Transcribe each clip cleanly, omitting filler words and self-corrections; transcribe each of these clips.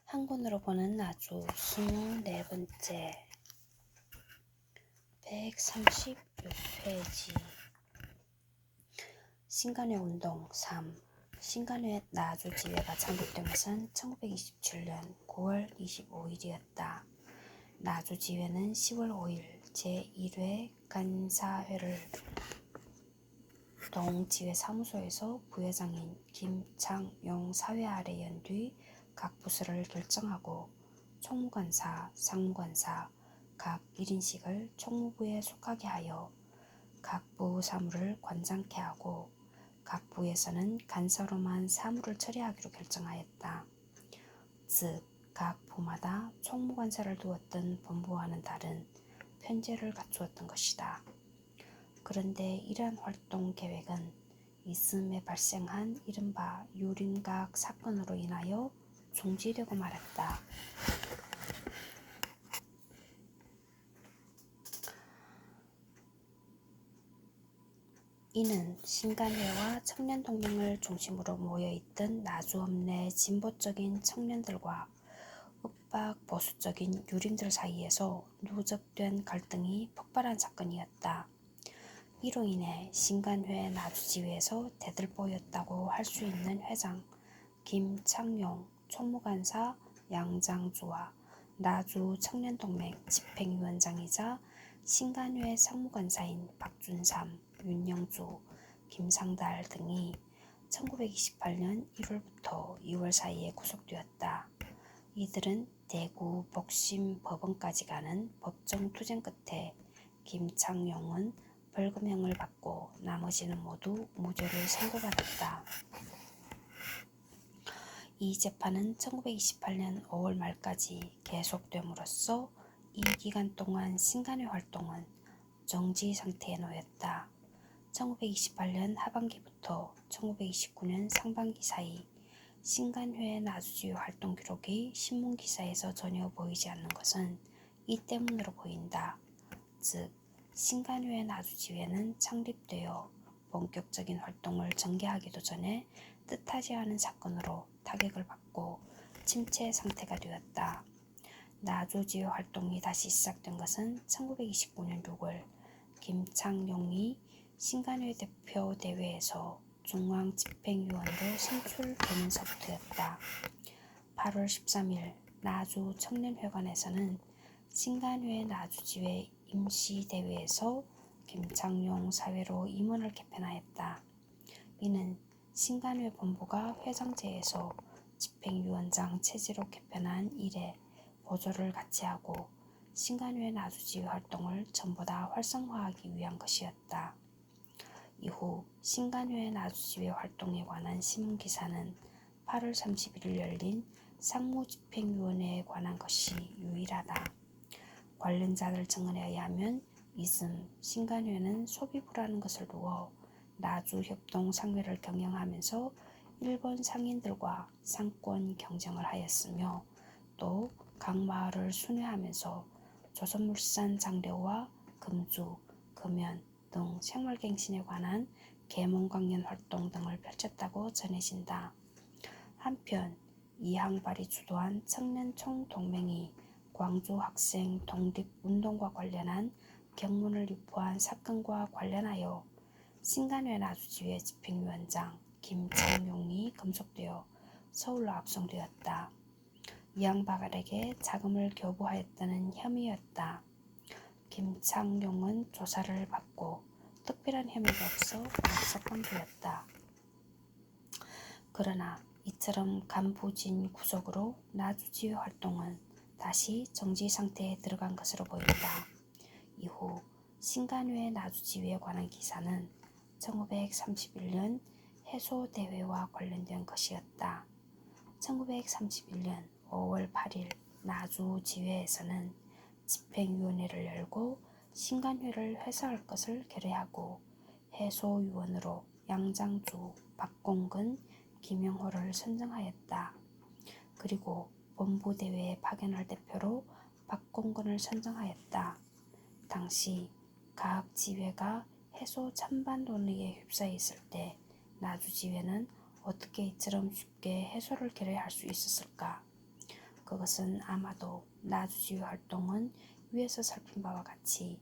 한권으로 보는 나주 24번째 136페이지 신간회 운동 3. 신간회 나주 지회가 창립된 것은 1927년 9월 25일이었다. 나주 지회는 10월 5일 제1회 간사회를 동지회 사무소에서 부회장인 김창용 사회 아래 연 뒤 각 부서를 결정하고 총무관사, 상무관사 각 1인씩을 총무부에 속하게 하여 각 부 사무를 관장케 하고 각 부에서는 간사로만 사무를 처리하기로 결정하였다. 즉, 각 부마다 총무관사를 두었던 본부와는 다른 편제를 갖추었던 것이다. 그런데 이러한 활동 계획은 이듬해 발생한 이른바 유림각 사건으로 인하여 중지되고 말았다. 이는 신간회와 청년동맹을 중심으로 모여있던 나주읍 내 진보적인 청년들과 윽박 보수적인 유림들 사이에서 누적된 갈등이 폭발한 사건이었다. 이로 인해 신간회 나주지회에서 대들보였다고 할 수 있는 회장 김창용, 총무관사 양장주와 나주 청년동맹 집행위원장이자 신간회 상무관사인 박준삼, 윤영주, 김상달 등이 1928년 1월부터 2월 사이에 구속되었다. 이들은 대구 복심법원까지 가는 법정 투쟁 끝에 김창용은 벌금형을 받고 나머지는 모두 무죄를 선고받았다. 이 재판은 1928년 5월 말까지 계속됨으로써 이 기간 동안 신간회 활동은 정지 상태에 놓였다. 1928년 하반기부터 1929년 상반기 사이 신간회 나주지회 활동 기록이 신문기사에서 전혀 보이지 않는 것은 이 때문으로 보인다. 즉, 신간회 나주지회는 창립되어 본격적인 활동을 전개하기도 전에 뜻하지 않은 사건으로 타격을 받고 침체 상태가 되었다. 나주지회 활동이 다시 시작된 것은 1929년 6월 김창용이 신간회 대표 대회에서 중앙집행위원으로 선출되면서부터였다. 8월 13일 나주 청년회관에서는 신간회 나주지회 임시대회에서 김창용 사회로 임원을 개편하였다. 이는 신간회 본부가 회장제에서 집행위원장 체제로 개편한 이래 보조를 같이 하고 신간회 나주지회 활동을 전보다 활성화하기 위한 것이었다. 이후 신간회 나주지회 활동에 관한 신문기사는 8월 31일 열린 상무집행위원회에 관한 것이 유일하다. 관련자들 증언에 의하면 이듬 신간회는 소비부라는 것을 두어 나주협동 상회를 경영하면서 일본 상인들과 상권 경쟁을 하였으며 또 각 마을을 순회하면서 조선물산 장려와 금주, 금연 등 생활갱신에 관한 계몽강연 활동 등을 펼쳤다고 전해진다. 한편 이항발이 주도한 청년총동맹이 광주 학생 독립운동과 관련한 경문을 유포한 사건과 관련하여 신간회 나주지회 집행위원장 김창용이 검속되어 서울로 압송되었다. 이항발에게 자금을 교부하였다는 혐의였다. 김창용은 조사를 받고 특별한 혐의가 없어 압석방되었다. 그러나 이처럼 간부진 구속으로 나주지회 활동은 다시 정지 상태에 들어간 것으로 보인다. 이후 신간회 나주지회에 관한 기사는 1931년 해소대회와 관련된 것이었다. 1931년 5월 8일 나주지회에서는 집행위원회를 열고 신간회를 회사할 것을 결의하고 해소위원으로 양장주, 박공근, 김영호를 선정하였다. 그리고 본부대회에 파견할 대표로 박공근을 선정하였다. 당시 각 지회가 해소 찬반 논의에 휩싸여 있을 때 나주지회는 어떻게 이처럼 쉽게 해소를 결의할 수 있었을까? 그것은 아마도 나주지휘 활동은 위에서 살핀 바와 같이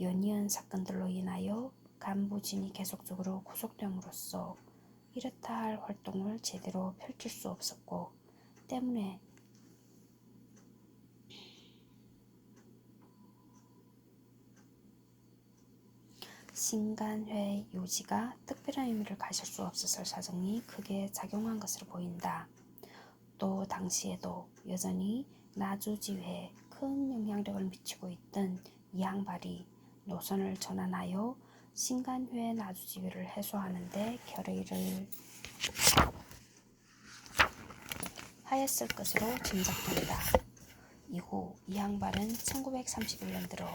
연이은 사건들로 인하여 간부진이 계속적으로 구속됨으로써 이렇다 할 활동을 제대로 펼칠 수 없었고 때문에 신간회 유지가 특별한 의미를 가질 수 없었을 사정이 크게 작용한 것으로 보인다. 또 당시에도 여전히 나주지회에 큰 영향력을 미치고 있던 이항발이 노선을 전환하여 신간회 나주지회를 해소하는 데 결의를 하였을 것으로 짐작된다. 이후 이항발은 1931년 들어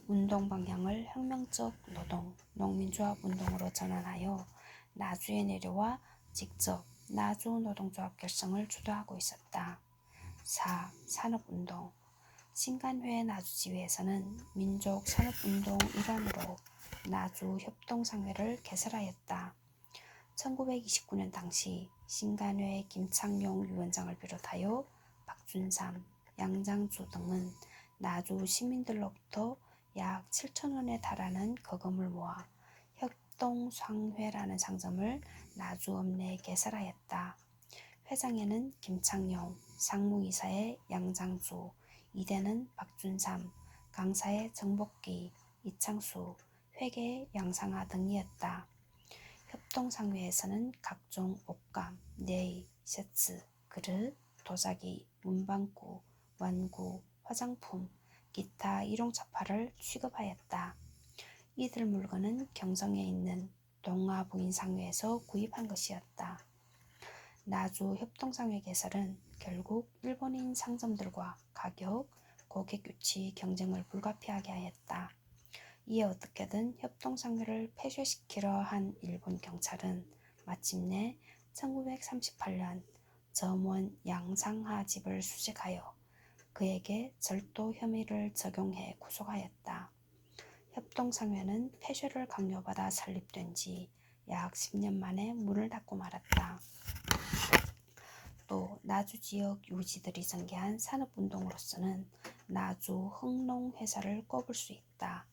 운동 방향을 혁명적 노동, 농민조합 운동으로 전환하여 나주에 내려와 직접 나주 노동조합 결성을 주도하고 있었다. 4. 산업운동. 신간회 나주지회에서는 민족산업운동 일환으로 나주협동상회를 개설하였다. 1929년 당시 신간회 김창룡 위원장을 비롯하여 박준삼, 양장주 등은 나주 시민들로부터 약 7,000원에 달하는 거금을 모아 협동상회라는 상점을 나주 읍내에 개설하였다. 회장에는 김창룡, 상무이사의 양장주, 이대는 박준삼, 강사의 정복기, 이창수, 회계의 양상하 등이었다. 협동상회에서는 각종 옷감, 네이, 셔츠, 그릇, 도자기, 문방구, 완구, 화장품, 기타 일용차파를 취급하였다. 이들 물건은 경성에 있는 동아부인상회에서 구입한 것이었다. 나주 협동상회 개설은 결국 일본인 상점들과 가격, 고객 유치 경쟁을 불가피하게 하였다. 이에 어떻게든 협동상회를 폐쇄시키려 한 일본 경찰은 마침내 1938년 점원 양상하 집을 수색하여 그에게 절도 혐의를 적용해 구속하였다. 협동상회는 폐쇄를 강요받아 설립된 지 약 10년 만에 문을 닫고 말았다. 또 나주 지역 유지들이 전개한 산업운동으로서는 나주 흥농회사를 꼽을 수 있다.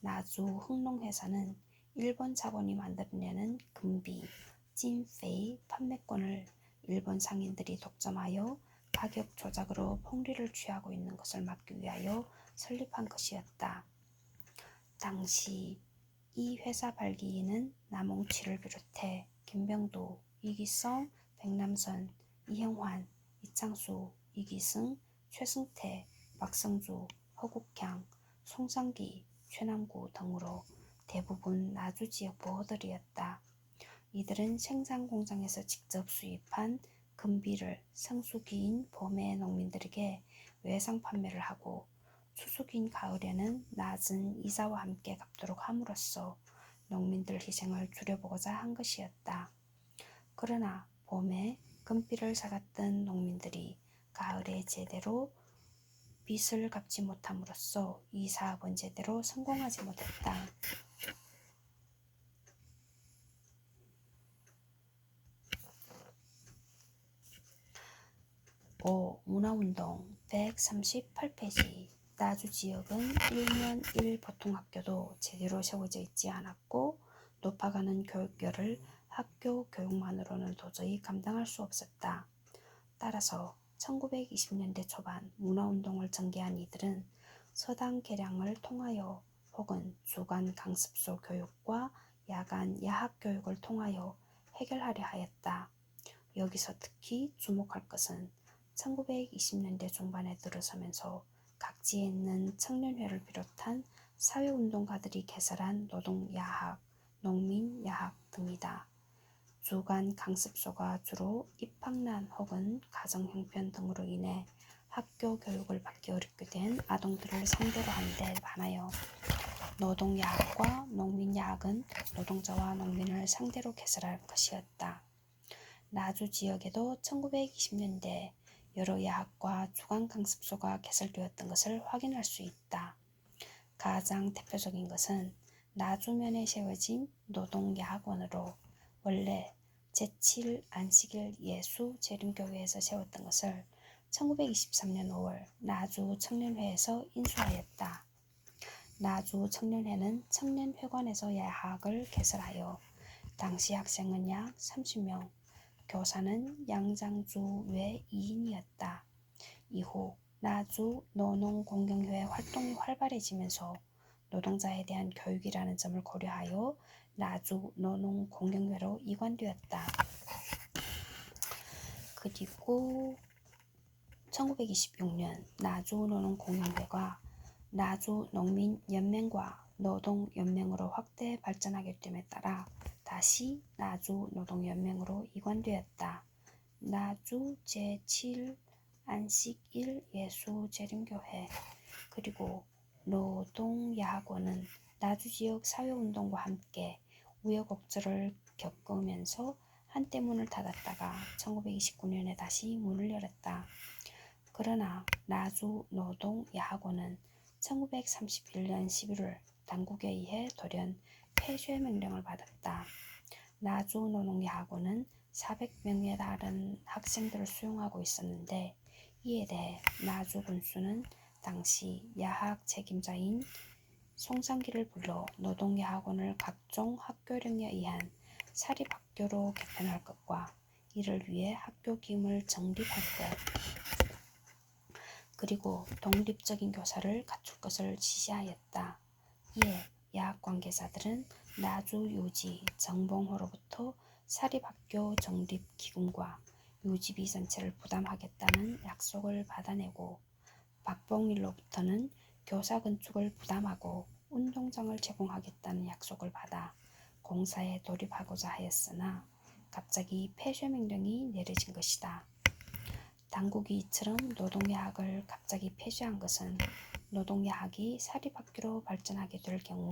나주 흥농회사는 일본 자본이 만들어내는 금비, 찐페이 판매권을 일본 상인들이 독점하여 가격 조작으로 폭리를 취하고 있는 것을 막기 위하여 설립한 것이었다. 당시 이 회사 발기인은 남홍치를 비롯해 김병도, 이기성, 백남선, 이형환, 이창수, 이기승, 최승태, 박성주, 허국향, 송상기, 최남구 등으로 대부분 나주 지역 보호들이었다. 이들은 생산 공장에서 직접 수입한 금비를 성수기인 봄에 농민들에게 외상 판매를 하고 추수기인 가을에는 낮은 이자와 함께 갚도록 함으로써 농민들 희생을 줄여보고자 한 것이었다. 그러나 봄에 금비를 사갔던 농민들이 가을에 제대로 빚을 갚지 못함으로써 이 사업은 제대로 성공하지 못했다. 5. 문화운동 138페이지. 나주 지역은 1년 1보통학교도 제대로 세워져 있지 않았고 높아가는 교육열을 학교 교육만으로는 도저히 감당할 수 없었다. 따라서 1920년대 초반 문화운동을 전개한 이들은 서당 개량을 통하여 혹은 주간 강습소 교육과 야간 야학 교육을 통하여 해결하려 하였다. 여기서 특히 주목할 것은 1920년대 중반에 들어서면서 각지에 있는 청년회를 비롯한 사회운동가들이 개설한 노동야학, 농민야학 등이다. 주간 강습소가 주로 입학난 혹은 가정형편 등으로 인해 학교 교육을 받기 어렵게 된 아동들을 상대로 한 데 반하여 노동야학과 농민야학은 노동자와 농민을 상대로 개설한 것이었다. 나주 지역에도 1920년대 여러 야학과 주간 강습소가 개설되었던 것을 확인할 수 있다. 가장 대표적인 것은 나주면에 세워진 노동야학원으로 원래 제7 안식일 예수 재림교회에서 세웠던 것을 1923년 5월 나주 청년회에서 인수하였다. 나주 청년회는 청년회관에서 야학을 개설하여 당시 학생은 약 30명, 교사는 양장주 외 2인이었다. 이후 나주 노농공경회 활동이 활발해지면서 노동자에 대한 교육이라는 점을 고려하여 나주 노농공경회로 이관되었다. 그리고 1926년 나주 노농공경회가 나주 농민연맹과 노동연맹으로 확대 발전하게 됨에 따라 다시 나주 노동연맹으로 이관되었다. 나주 제7 안식 1 예수재림교회 그리고 노동야학원은 나주 지역 사회운동과 함께 우여곡절을 겪으면서 한때 문을 닫았다가 1929년에 다시 문을 열었다. 그러나 나주 노동야학원은 1931년 11월 당국에 의해 돌연 폐쇄 명령을 받았다. 나주 노동야학원은 400명에 달하는 학생들을 수용하고 있었는데 이에 대해 나주 군수는 당시 야학 책임자인 송상기를 불러 노동야학원을 각종 학교령에 의한 사립학교로 개편할 것과 이를 위해 학교 기금을 적립할 것, 그리고 독립적인 교사를 갖출 것을 지시하였다. 이에 야학 관계자들은 나주 유지 정봉호로부터 사립학교 적립 기금과 유지비 전체를 부담하겠다는 약속을 받아내고 박봉일로부터는 교사 건축을 부담하고 운동장을 제공하겠다는 약속을 받아 공사에 돌입하고자 하였으나 갑자기 폐쇄 명령이 내려진 것이다. 당국이 이처럼 노동야학을 갑자기 폐쇄한 것은 노동야학이 사립학교로 발전하게 될 경우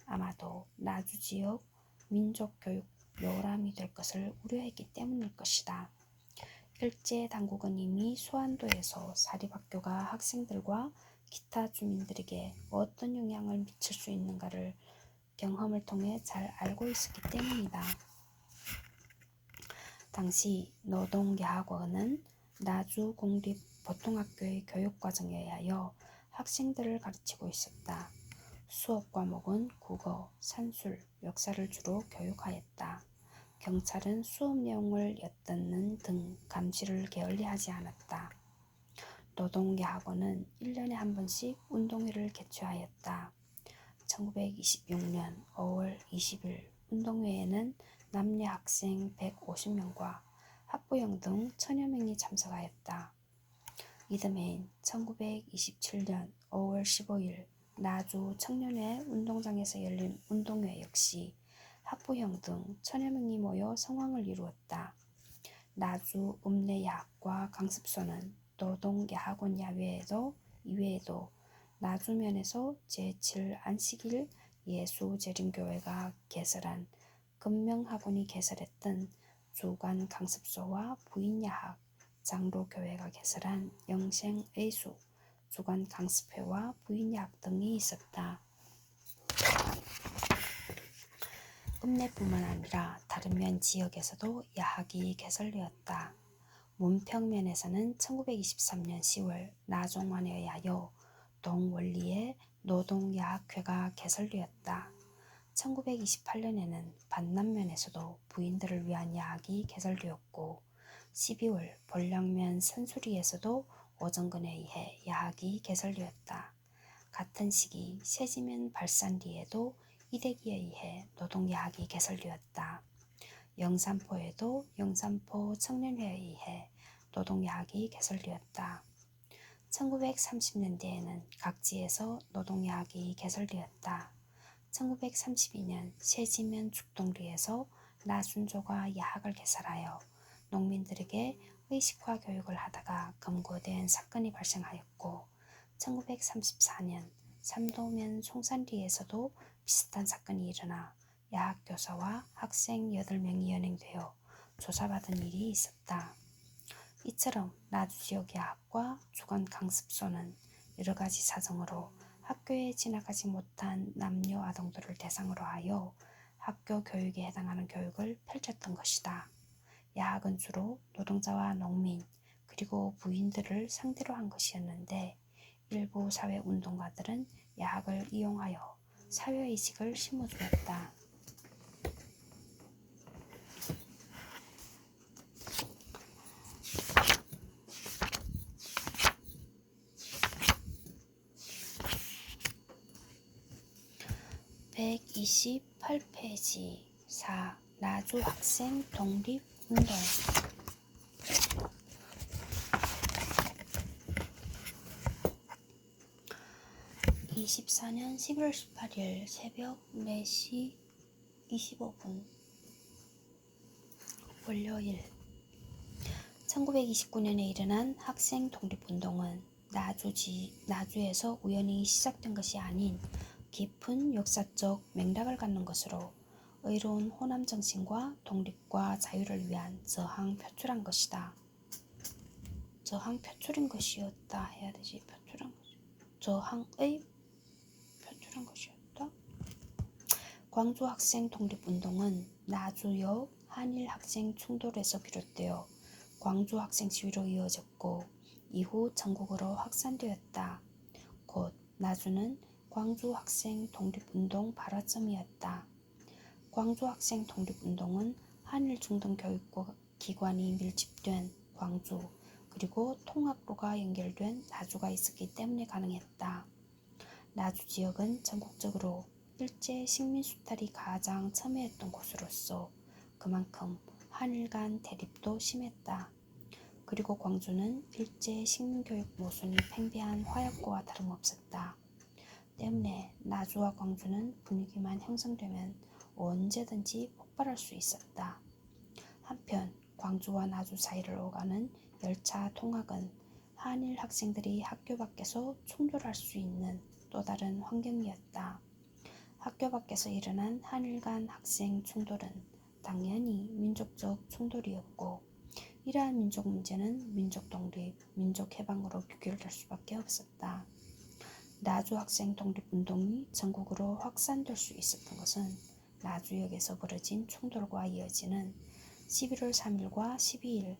아마도 나주 지역 민족교육 요람이 될 것을 우려했기 때문일 것이다. 일제 당국은 이미 수안도에서 사립학교가 학생들과 기타 주민들에게 어떤 영향을 미칠 수 있는가를 경험을 통해 잘 알고 있었기 때문이다. 당시 노동야학원은 나주 공립 보통학교의 교육과정에 의하여 학생들을 가르치고 있었다. 수업 과목은 국어, 산술, 역사를 주로 교육하였다. 경찰은 수업 내용을 엿듣는 등 감시를 게을리하지 않았다. 노동야학원은 1년에 한 번씩 운동회를 개최하였다. 1926년 5월 20일 운동회에는 남녀 학생 150명과 학부형 등 1000여 명이 참석하였다. 이듬해인 1927년 5월 15일 나주 청년회 운동장에서 열린 운동회 역시 학부형 등 1000여 명이 모여 성황을 이루었다. 나주 읍내야학과 강습소는 노동야학원 이외에도 나주면에서 제7 안식일 예수재림교회가 개설한 금명학원이 개설했던 주간 강습소와 부인야학 장로교회가 개설한 영생의수 주간 강습회와 부인야학 등이 있었다. 읍내뿐만 아니라 다른 면 지역에서도 야학이 개설되었다. 문평면에서는 1923년 10월 나종만에 의하여 동원리에 노동야학회가 개설되었다. 1928년에는 반남면에서도 부인들을 위한 야학이 개설되었고 12월 본량면 선수리에서도 오정근에 의해 야학이 개설되었다. 같은 시기 세지면 발산리에도 이대기에 의해 노동야학이 개설되었다. 영산포에도 영산포 청년회에 의해 노동야학이 개설되었다. 1930년대에는 각지에서 노동야학이 개설되었다. 1932년 세지면 죽동리에서 나순조가 야학을 개설하여 농민들에게 의식화 교육을 하다가 검거된 사건이 발생하였고 1934년 삼도면 송산리에서도 비슷한 사건이 일어나 야학교사와 학생 8명이 연행되어 조사받은 일이 있었다. 이처럼 나주 지역 야학과 주간 강습소는 여러가지 사정으로 학교에 진학하지 못한 남녀 아동들을 대상으로 하여 학교 교육에 해당하는 교육을 펼쳤던 것이다. 야학은 주로 노동자와 농민 그리고 부인들을 상대로 한 것이었는데 일부 사회운동가들은 야학을 이용하여 사회의식을 심어주었다. (128페이지) 4. 나주 학생 독립운동 24년 11월 18일 새벽 4시 25분 월요일 1929년에 일어난 학생 독립운동은 나주에서 우연히 시작된 것이 아닌 깊은 역사적 맥락을 갖는 것으로 의로운 호남 정신과 독립과 자유를 위한 저항 표출한 것이다. 저항 표출인 것이었다 해야 되지. 표출한 것이. 저항의 표출한 것이었다. 광주 학생 독립운동은 나주역 한일 학생 충돌에서 비롯되어 광주 학생 시위로 이어졌고 이후 전국으로 확산되었다. 곧 나주는 광주 학생 독립운동 발화점이었다. 광주 학생 독립운동은 한일 중등 교육기관이 밀집된 광주 그리고 통학로가 연결된 나주가 있었기 때문에 가능했다. 나주 지역은 전국적으로 일제 식민 수탈이 가장 첨예했던 곳으로서 그만큼 한일 간 대립도 심했다. 그리고 광주는 일제 식민교육 모순이 팽배한 화약고와 다름없었다. 때문에 나주와 광주는 분위기만 형성되면 언제든지 폭발할 수 있었다. 한편 광주와 나주 사이를 오가는 열차 통학은 한일 학생들이 학교 밖에서 충돌할 수 있는 또 다른 환경이었다. 학교 밖에서 일어난 한일 간 학생 충돌은 당연히 민족적 충돌이었고 이러한 민족 문제는 민족 독립, 민족 해방으로 귀결될 수밖에 없었다. 나주 학생 독립운동이 전국으로 확산될 수 있었던 것은 나주역에서 벌어진 충돌과 이어지는 11월 3일과 12일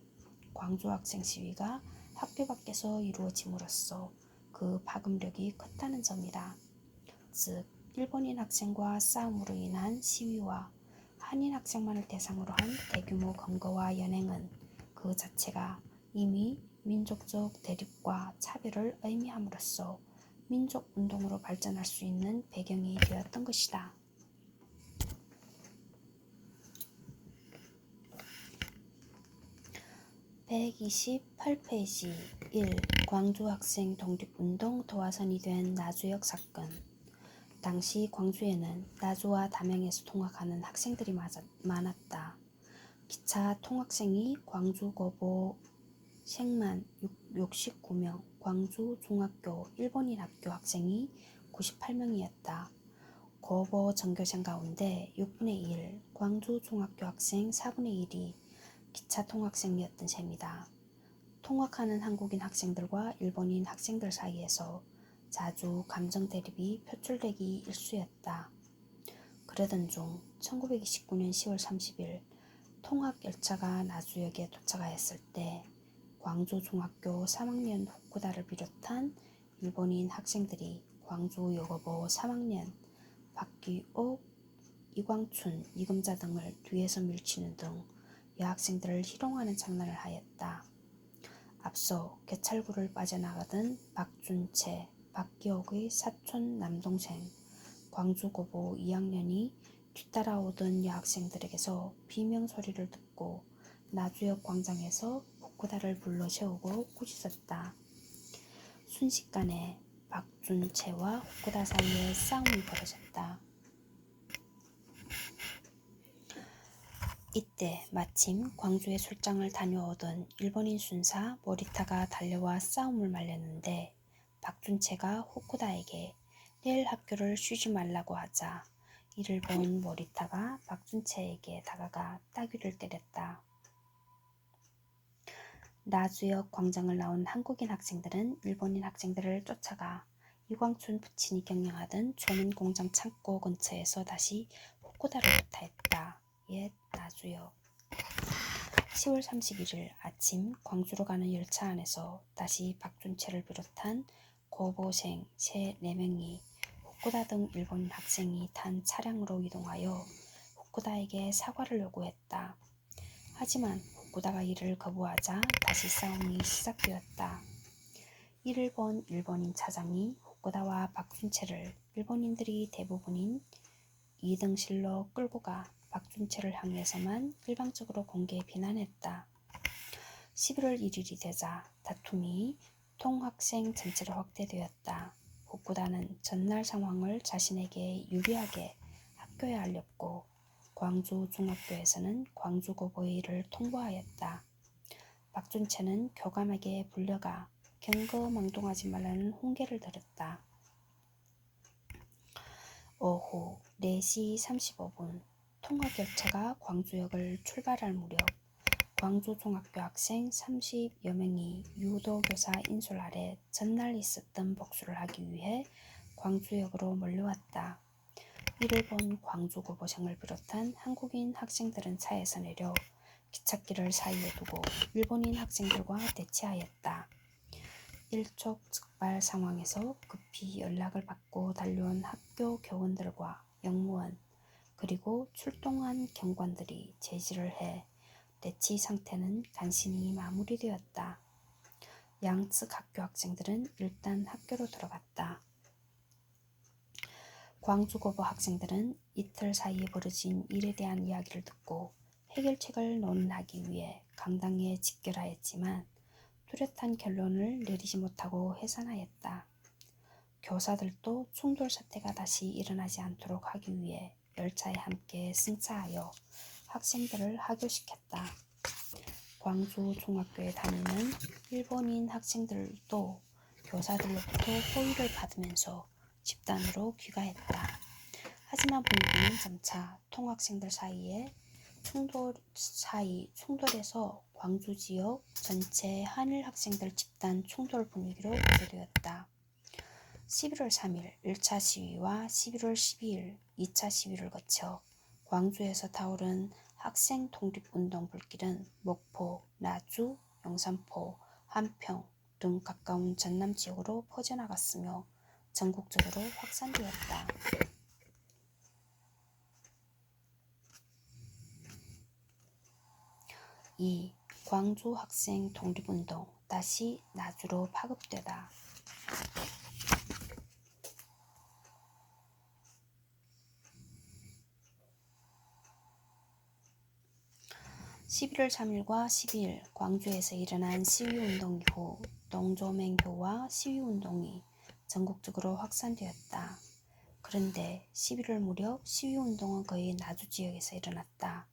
광주 학생 시위가 학교 밖에서 이루어짐으로써 그 파급력이 컸다는 점이다. 즉 일본인 학생과 싸움으로 인한 시위와 한인 학생만을 대상으로 한 대규모 검거와 연행은 그 자체가 이미 민족적 대립과 차별을 의미함으로써 민족운동으로 발전할 수 있는 배경이 되었던 것이다. 128페이지 1. 광주 학생 독립운동 도화선이 된 나주역 사건. 당시 광주에는 나주와 담양에서 통학하는 학생들이 많았다. 기차 통학생이 광주 거보 생만 69명, 광주 중학교 일본인 학교 학생이 98명이었다. 거보 전교생 가운데 6분의 1, 광주 중학교 학생 4분의 1이 기차 통학생이었던 셈이다. 통학하는 한국인 학생들과 일본인 학생들 사이에서 자주 감정 대립이 표출되기 일쑤였다. 그러던 중 1929년 10월 30일 통학 열차가 나주역에 도착하였을 때 광주 중학교 3학년 후쿠다를 비롯한 일본인 학생들이 광주 여고보 3학년 박기옥, 이광춘, 이금자 등을 뒤에서 밀치는 등 여학생들을 희롱하는 장난을 하였다. 앞서 개찰구를 빠져나가던 박준채, 박기옥의 사촌 남동생 광주고보 2학년이 뒤따라오던 여학생들에게서 비명소리를 듣고 나주역 광장에서 후쿠다를 불러 세우고 꾸짖었다. 순식간에 박준채와 후쿠다 사이에 싸움이 벌어졌다. 이때 마침 광주에 출장을 다녀오던 일본인 순사 모리타가 달려와 싸움을 말렸는데 박준채가 후쿠다에게 내일 학교를 쉬지 말라고 하자 이를 본 모리타가 박준채에게 다가가 따귀를 때렸다. 나주역 광장을 나온 한국인 학생들은 일본인 학생들을 쫓아가 이광춘 부친이 경영하던 조민 공장 창고 근처에서 다시 후쿠다를 구타했다. 옛 나주역 10월 31일 아침 광주로 가는 열차 안에서 다시 박준채를 비롯한 고고생 4명이 후쿠다 등 일본 학생이 탄 차량으로 이동하여 후쿠다에게 사과를 요구했다. 하지만 후쿠다가 이를 거부하자 다시 싸움이 시작되었다. 이를 본 일본인 차장이 후쿠다와 박준채를 일본인들이 대부분인 2등실로 끌고 가 박준채를 향해서만 일방적으로 공개 비난했다. 11월 1일이 되자 다툼이 통학생 전체로 확대되었다. 후쿠다는 전날 상황을 자신에게 유리하게 학교에 알렸고 광주 중학교에서는 광주고보의 일을 통보하였다. 박준채는 교감에게 불려가 경거망동하지 말라는 훈계를 들었다. 오후 4시 35분 통학열차가 광주역을 출발할 무렵 광주 중학교 학생 30여 명이 유도교사 인솔 아래 전날 있었던 복수를 하기 위해 광주역으로 몰려왔다. 이를 본 광주 고보생을 비롯한 한국인 학생들은 차에서 내려 기찻길을 사이에 두고 일본인 학생들과 대치하였다. 일촉즉발 상황에서 급히 연락을 받고 달려온 학교 교원들과 영무원 그리고 출동한 경관들이 제지를 해 대치 상태는 간신히 마무리되었다. 양측 학교 학생들은 일단 학교로 들어갔다. 광주고보 학생들은 이틀 사이에 벌어진 일에 대한 이야기를 듣고 해결책을 논의하기 위해 강당에 집결하였지만 뚜렷한 결론을 내리지 못하고 해산하였다. 교사들도 충돌 사태가 다시 일어나지 않도록 하기 위해 열차에 함께 승차하여 학생들을 하교시켰다. 광주 중학교에 다니는 일본인 학생들도 교사들로부터 호의를 받으면서 집단으로 귀가했다. 하지만 분위기는 점차 통학생들 사이에 충돌에서 광주 지역 전체 한일 학생들 집단 충돌 분위기로 교체되었다. 11월 3일 1차 시위와 11월 12일 2차 시위를 거쳐 광주에서 타오른 학생 독립운동 불길은 목포, 나주, 영산포, 한평 등 가까운 전남 지역으로 퍼져나갔으며 전국적으로 확산되었다. 2. 광주 학생 독립운동 다시 나주로 파급되다. 11월 3일과 12일 광주에서 일어난 시위운동 이후 동조맹교와 시위운동이 전국적으로 확산되었다. 그런데 11월 무렵 시위운동은 거의 나주 지역에서 일어났다.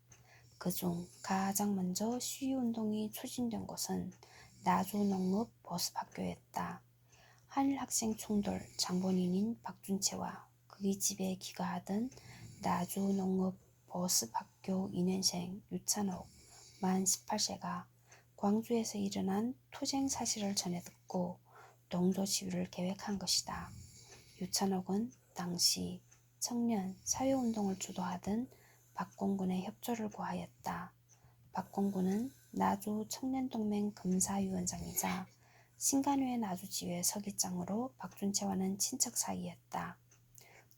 그중 가장 먼저 시위운동이 추진된 곳은 나주 농업 보습학교였다. 한일 학생 충돌 장본인인 박준채와 그의 집에 귀가하던 나주 농업 보습학교 2년생 유찬옥 만 18세가 광주에서 일어난 투쟁 사실을 전해 듣고 동조 시위를 계획한 것이다. 유찬옥은 당시 청년 사회운동을 주도하던 박공군의 협조를 구하였다. 박공군은 나주 청년동맹 금사위원장이자 신간회 나주지회 서기장으로 박준채와는 친척 사이였다.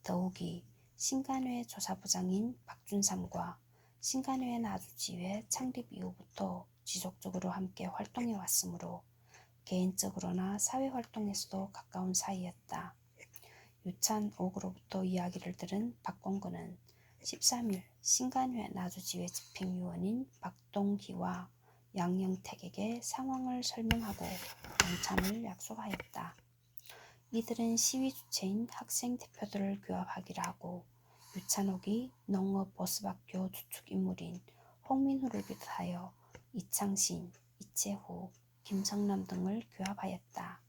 더욱이 신간회 조사부장인 박준삼과 신간회 나주지회 창립 이후부터 지속적으로 함께 활동해 왔으므로 개인적으로나 사회활동에서도 가까운 사이였다. 유찬옥으로부터 이야기를 들은 박공근은 13일 신간회 나주지회 집행위원인 박동기와 양영택에게 상황을 설명하고 동참을 약속하였다. 이들은 시위 주체인 학생 대표들을 규합하기로 하고 유찬옥이 농업보습학교 주축인물인 홍민호를 비롯하여 이창신, 이채후, 김성남 등을 규합하였다.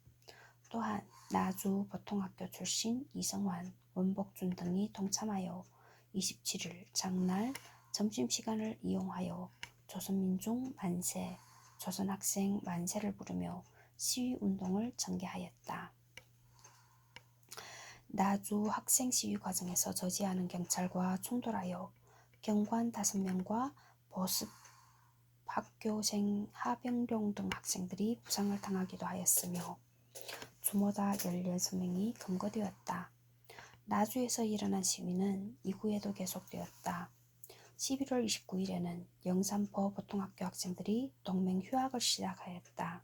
또한 나주 보통학교 출신 이성환, 원복준 등이 동참하여 27일 장날 점심시간을 이용하여 조선민중 만세, 조선학생 만세를 부르며 시위운동을 전개하였다. 나주 학생 시위 과정에서 저지하는 경찰과 충돌하여 경관 5명과 보습 학교생, 하병룡 등 학생들이 부상을 당하기도 하였으며 주모자 16명이 검거되었다. 나주에서 일어난 시위는 이후에도 계속되었다. 11월 29일에는 영산포 보통학교 학생들이 동맹 휴학을 시작하였다.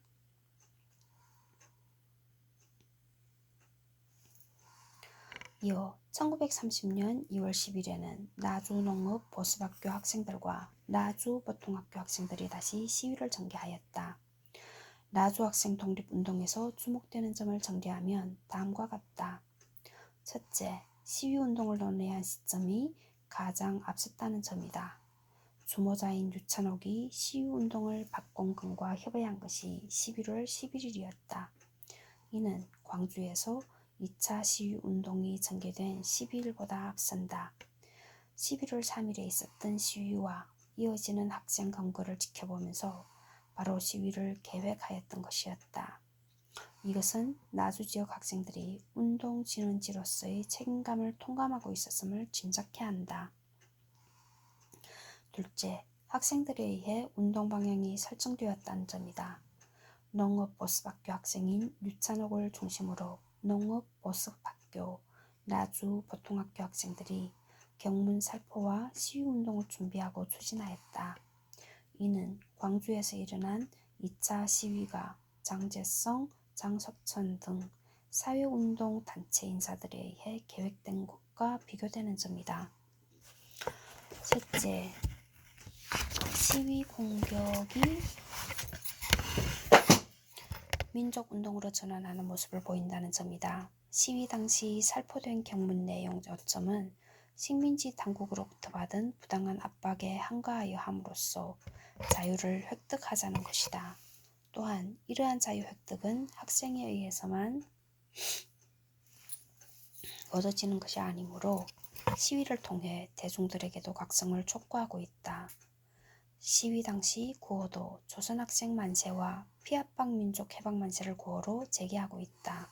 이어 1930년 2월 10일에는 나주농업 보습학교 학생들과 나주보통학교 학생들이 다시 시위를 전개하였다. 나주학생 독립운동에서 주목되는 점을 정리하면 다음과 같다. 첫째, 시위운동을 논의한 시점이 가장 앞섰다는 점이다. 주모자인 유찬옥이 시위운동을 박공근과 협의한 것이 11월 11일이었다. 이는 광주에서 2차 시위운동이 전개된 12일보다 앞선다. 11월 3일에 있었던 시위와 이어지는 학생 검거를 지켜보면서 바로 시위를 계획하였던 것이었다. 이것은 나주 지역 학생들이 운동 진원지로서의 책임감을 통감하고 있었음을 짐작케 한다. 둘째, 학생들에 의해 운동 방향이 설정되었다는 점이다. 농업보습학교 학생인 유찬옥을 중심으로 농업보습학교, 나주보통학교 학생들이 경문 살포와 시위운동을 준비하고 추진하였다. 이는 광주에서 일어난 2차 시위가 장제성, 장석천 등 사회운동 단체 인사들에 의해 계획된 것과 비교되는 점이다. 셋째, 시위 공격이 민족운동으로 전환하는 모습을 보인다는 점이다. 시위 당시 살포된 경문 내용 요점은 식민지 당국으로부터 받은 부당한 압박에 항거하여 함으로써 자유를 획득하자는 것이다. 또한 이러한 자유 획득은 학생에 의해서만 얻어지는 것이 아니므로 시위를 통해 대중들에게도 각성을 촉구하고 있다. 시위 당시 구호도 조선학생 만세와 피압박 민족 해방 만세를 구호로 제기하고 있다.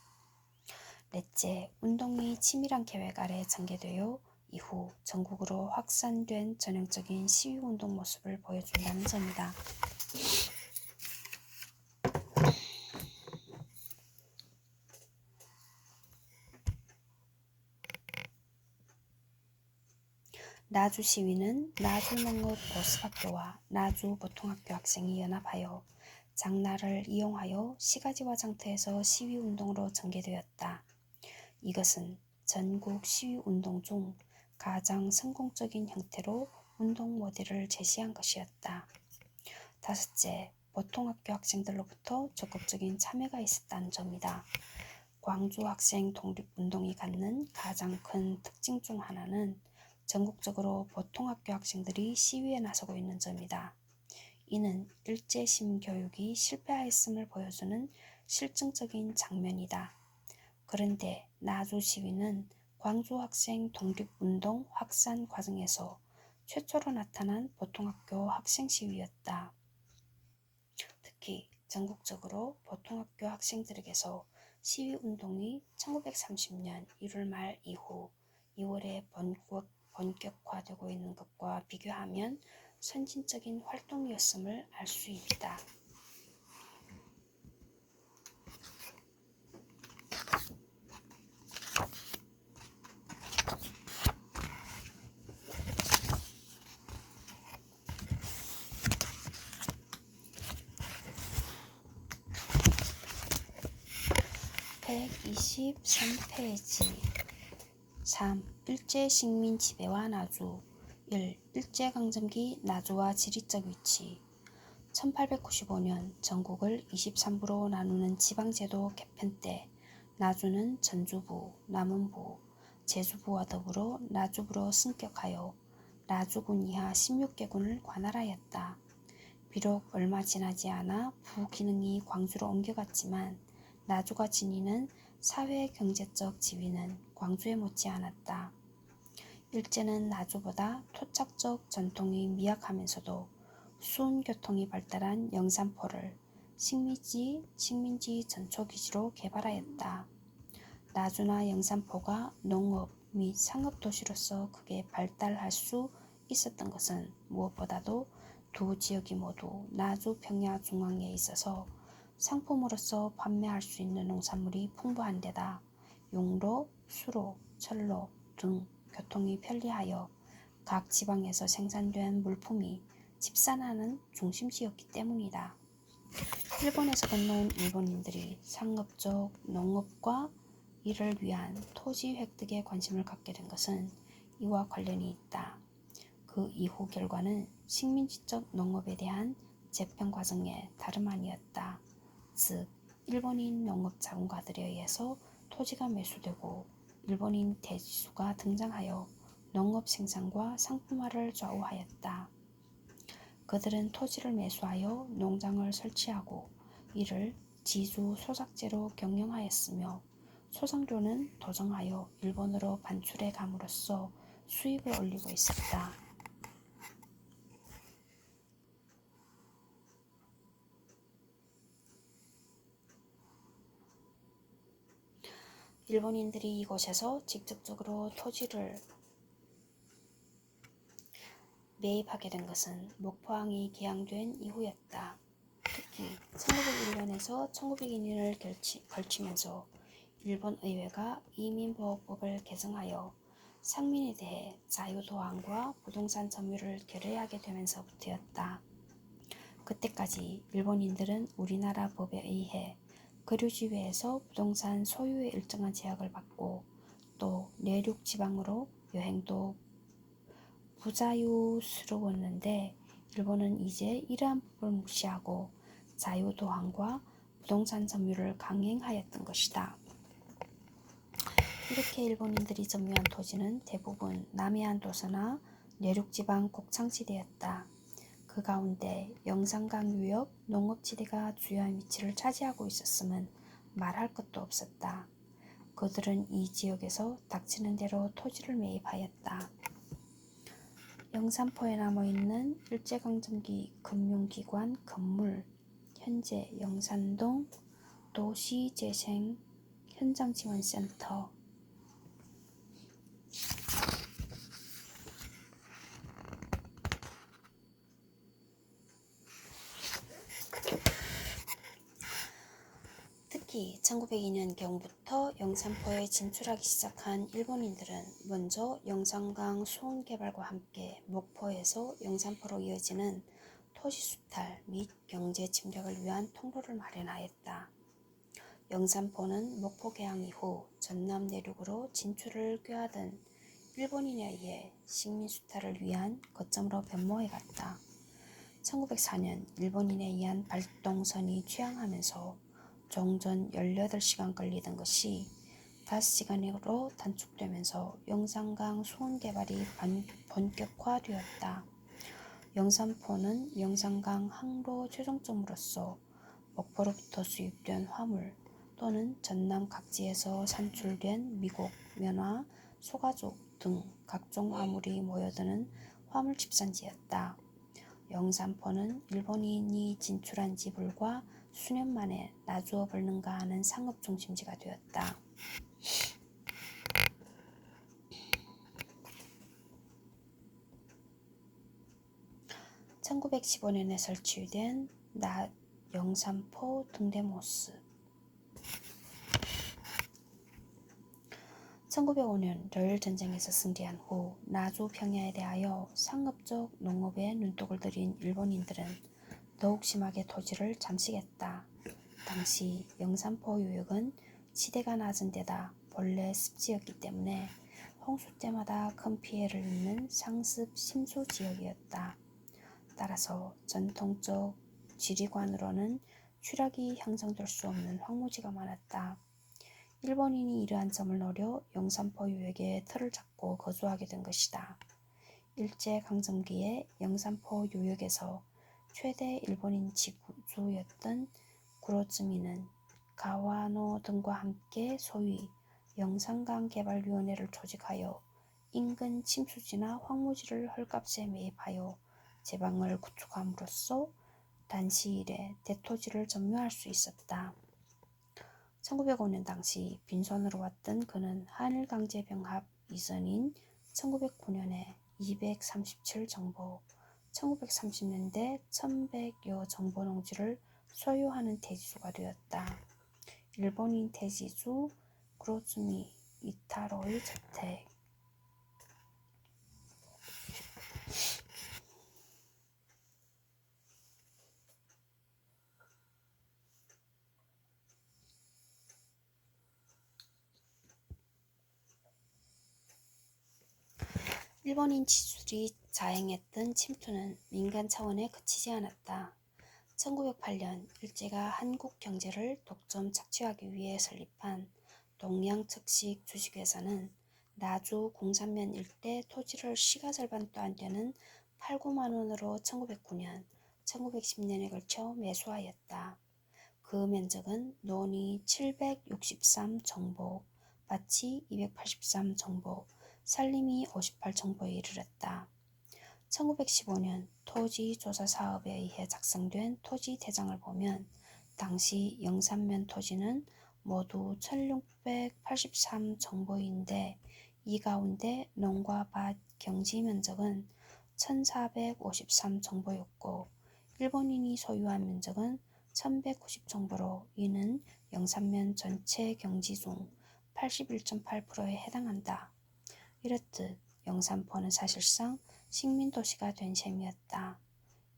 넷째, 운동이 치밀한 계획 아래 전개되어 이후 전국으로 확산된 전형적인 시위운동 모습을 보여준다는 점이다. 나주 시위는 나주농업보습학교와 나주보통학교 학생이 연합하여 장날을 이용하여 시가지와 장터에서 시위운동으로 전개되었다. 이것은 전국 시위운동 중 가장 성공적인 형태로 운동 모델을 제시한 것이었다. 다섯째, 보통학교 학생들로부터 적극적인 참여가 있었다는 점이다. 광주 학생 독립운동이 갖는 가장 큰 특징 중 하나는 전국적으로 보통학교 학생들이 시위에 나서고 있는 점이다. 이는 일제시민 교육이 실패하였음을 보여주는 실증적인 장면이다. 그런데 나주 시위는 광주 학생 독립운동 확산 과정에서 최초로 나타난 보통학교 학생 시위였다. 특히 전국적으로 보통학교 학생들에게서 시위운동이 1930년 1월 말 이후 2월에 본격화되고 있는 것과 비교하면 선진적인 활동이었음을 알 수 있다. (123페이지) 3. 일제식민 지배와 나주 1. 일제강점기 나주와 지리적 위치 1895년 전국을 23부로 나누는 지방제도 개편 때 나주는 전주부, 남원부, 제주부와 더불어 나주부로 승격하여 나주군 이하 16개군을 관할하였다. 비록 얼마 지나지 않아 부기능이 광주로 옮겨갔지만 나주가 지니는 사회-경제적 지위는 광주에 못지 않았다. 일제는 나주보다 토착적 전통이 미약하면서도 수운교통이 발달한 영산포를 식민지 전초기지로 개발하였다. 나주나 영산포가 농업 및 상업도시로서 크게 발달할 수 있었던 것은 무엇보다도 두 지역이 모두 나주 평야 중앙에 있어서 상품으로서 판매할 수 있는 농산물이 풍부한 데다 용로, 수로, 철로 등 교통이 편리하여 각 지방에서 생산된 물품이 집산하는 중심지였기 때문이다. 일본에서 건너온 일본인들이 상업적 농업과 이를 위한 토지 획득에 관심을 갖게 된 것은 이와 관련이 있다. 그 이후 결과는 식민지적 농업에 대한 재평 과정에 다름 아니었다. 즉, 일본인 농업 자본가들에 의해서 토지가 매수되고 일본인 대지수가 등장하여 농업 생산과 상품화를 좌우하였다. 그들은 토지를 매수하여 농장을 설치하고 이를 지주 소작제로 경영하였으며 소상료는 도정하여 일본으로 반출해 감으로써 수입을 올리고 있었다. 일본인들이 이곳에서 직접적으로 토지를 매입하게 된 것은 목포항이 개항된 이후였다. 특히 1901년에서 1902년을 걸치면서 일본 의회가 이민보호법을 개정하여 상민에 대해 자유도항과 부동산 점유를 결의하게 되면서부터였다. 그때까지 일본인들은 우리나라 법에 의해 거류지회에서 부동산 소유의 일정한 제약을 받고 또 내륙 지방으로 여행도 부자유스러웠는데 일본은 이제 이러한 법을 무시하고 자유도항과 부동산 점유를 강행하였던 것이다. 이렇게 일본인들이 점유한 토지는 대부분 남해안도서나 내륙지방 곡창지대였다. 그 가운데 영산강 유역 농업지대가 주요한 위치를 차지하고 있었음은 말할 것도 없었다. 그들은 이 지역에서 닥치는 대로 토지를 매입하였다. 영산포에 남아있는 일제강점기 금융기관 건물, 현재 영산동 도시재생 현장지원센터, 특히 1902년경부터 영산포에 진출하기 시작한 일본인들은 먼저 영산강 수원 개발과 함께 목포에서 영산포로 이어지는 토지 수탈 및 경제 침략을 위한 통로를 마련하였다. 영산포는 목포 개항 이후 전남 내륙으로 진출을 꾀하던 일본인에 의해 식민 수탈을 위한 거점으로 변모해갔다. 1904년 일본인에 의한 발동선이 취항하면서 종전 18시간 걸리던 것이 5시간으로 단축되면서 영산강 수원 개발이 본격화되었다. 영산포는 영산강 항로 최종점으로서 목포로부터 수입된 화물 또는 전남 각지에서 산출된 미국, 면화, 소가죽 등 각종 화물이 모여드는 화물 집산지였다. 영산포는 일본인이 진출한 지 불과 수년 만에 나주업을 능가하는 상업 중심지가 되었다. 1915년에 설치된 영산포 등대모습. 1905년 러일전쟁에서 승리한 후 나주 평야에 대하여 상업적 농업에 눈독을 들인 일본인들은 더욱 심하게 토지를 잠식했다. 당시 영산포 유역은 지대가 낮은 데다 본래 습지였기 때문에 홍수 때마다 큰 피해를 입는 상습 심수 지역이었다. 따라서 전통적 지리관으로는 추락이 형성될 수 없는 황무지가 많았다. 일본인이 이러한 점을 노려 영산포 유역에 틀을 잡고 거주하게 된 것이다. 일제강점기에 영산포 유역에서 최대 일본인 지주였던 구로즈미는 가와노 등과 함께 소위 영산강개발위원회를 조직하여 인근 침수지나 황무지를 헐값에 매입하여 제방을 구축함으로써 단시일에 대토지를 점유할 수 있었다. 1905년 당시 빈손으로 왔던 그는 한일강제병합 이전인 1909년에 237정보, 1930년대 1100여 정보농지를 소유하는 대지주가 되었다. 일본인 대지주 구로즈미 이타로의 저택. 일본인 지주들이 자행했던 침투는 민간 차원에 그치지 않았다. 1908년 일제가 한국 경제를 독점 착취하기 위해 설립한 동양특식 주식회사는 나주 공산면 일대 토지를 시가절반도 안 되는 8, 9만 원으로 1909년, 1910년에 걸쳐 매수하였다. 그 면적은 논이 763정보, 밭이 283정보, 산림이 58정보에 이르렀다. 1915년 토지조사사업에 의해 작성된 토지대장을 보면 당시 영산면 토지는 모두 1683정보인데 이 가운데 농과 밭 경지 면적은 1453정보였고 일본인이 소유한 면적은 1190정보로 이는 영산면 전체 경지 중 81.8%에 해당한다. 이렇듯 영산포는 사실상 식민도시가 된 셈이었다.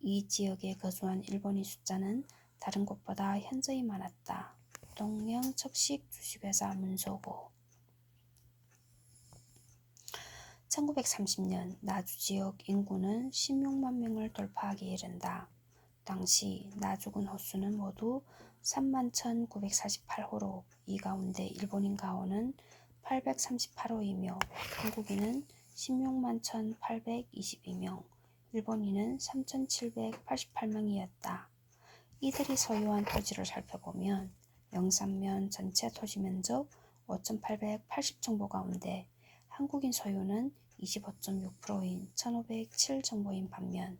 이 지역에 거주한 일본인 숫자는 다른 곳보다 현저히 많았다. 동양척식 주식회사 문소고 1930년 나주 지역 인구는 16만 명을 돌파하기에 이른다. 당시 나주군 호수는 모두 31,948호로 이 가운데 일본인 가호는 838호이며 한국인은 16만 1,822명, 일본인은 3,788명이었다. 이들이 소유한 토지를 살펴보면 영산면 전체 토지 면적 5,880정보 가운데 한국인 소유는 25.6%인 1,507정보인 반면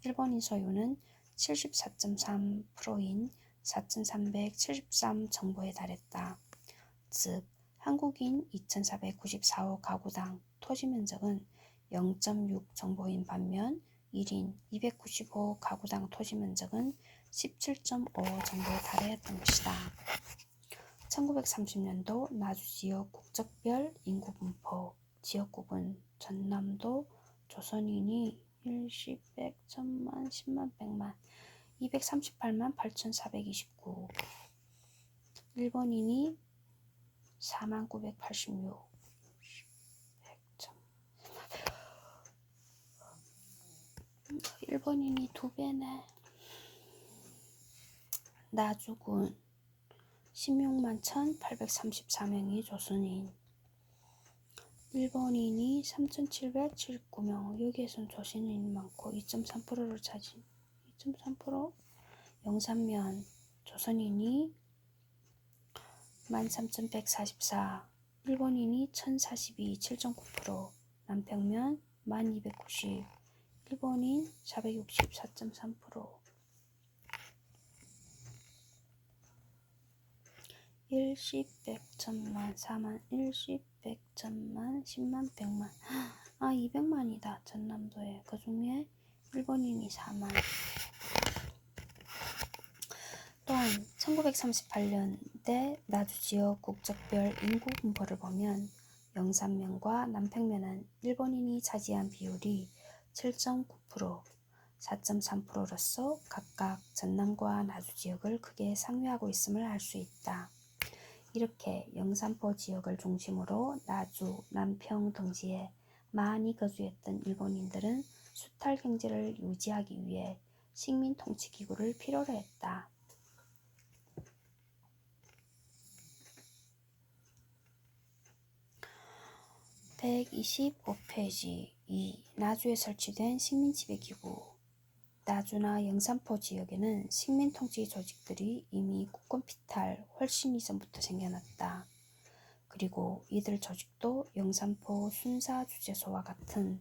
일본인 소유는 74.3%인 4,373정보에 달했다. 즉 한국인 2,494호 가구당 토지 면적은 0.6정보인 반면 1인 295 가구당 토지 면적은 17.5정보에 달했던 것이다. 1930년도 나주 지역 국적별 인구 분포 지역구분 전남도 조선인이 1, 10, 100, 1000만, 10만, 100만 238만 8,429 일본인이 4만 986 일본인이 2배네. 나주군 16만 1,834명이 조선인, 일본인이 3,779명, 여기에선 조선인이 많고 2.3%를 차지. 2.3%? 영산면 조선인이 13,144, 일본인이 1,042, 7.9%, 남평면 1290, 일본인 460, 4.3%. 1십 100천만 4만 1십 100천만 10만 100만 200만이다. 전남도에. 그 중에 일본인이 4만. 또한 1938년대 나주 지역 국적별 인구 분포를 보면 영산면과 남평면은 일본인이 차지한 비율이 7.9%, 4.3%로서 각각 전남과 나주 지역을 크게 상회하고 있음을 알 수 있다. 이렇게 영산포 지역을 중심으로 나주, 남평 등지에 많이 거주했던 일본인들은 수탈 경제를 유지하기 위해 식민 통치 기구를 필요로 했다. 125페이지 2. 나주에 설치된 식민지배기구. 나주나 영산포 지역에는 식민통치 조직들이 이미 국권피탈 훨씬 이전부터 생겨났다. 그리고 이들 조직도 영산포 순사주재소와 같은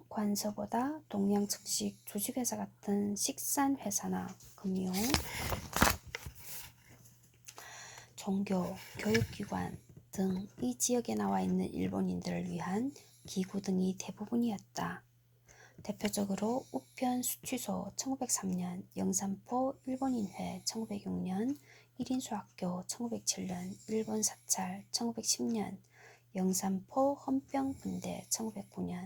행정관서보다 동양측식 주식회사 같은 식산회사나 금융 종교, 교육기관 등 이 지역에 나와 있는 일본인들을 위한 기구 등이 대부분이었다. 대표적으로 우편 수취소 1903년, 영산포 일본인회 1906년, 1인수학교 1907년, 일본 사찰 1910년, 영산포 헌병분대 1909년,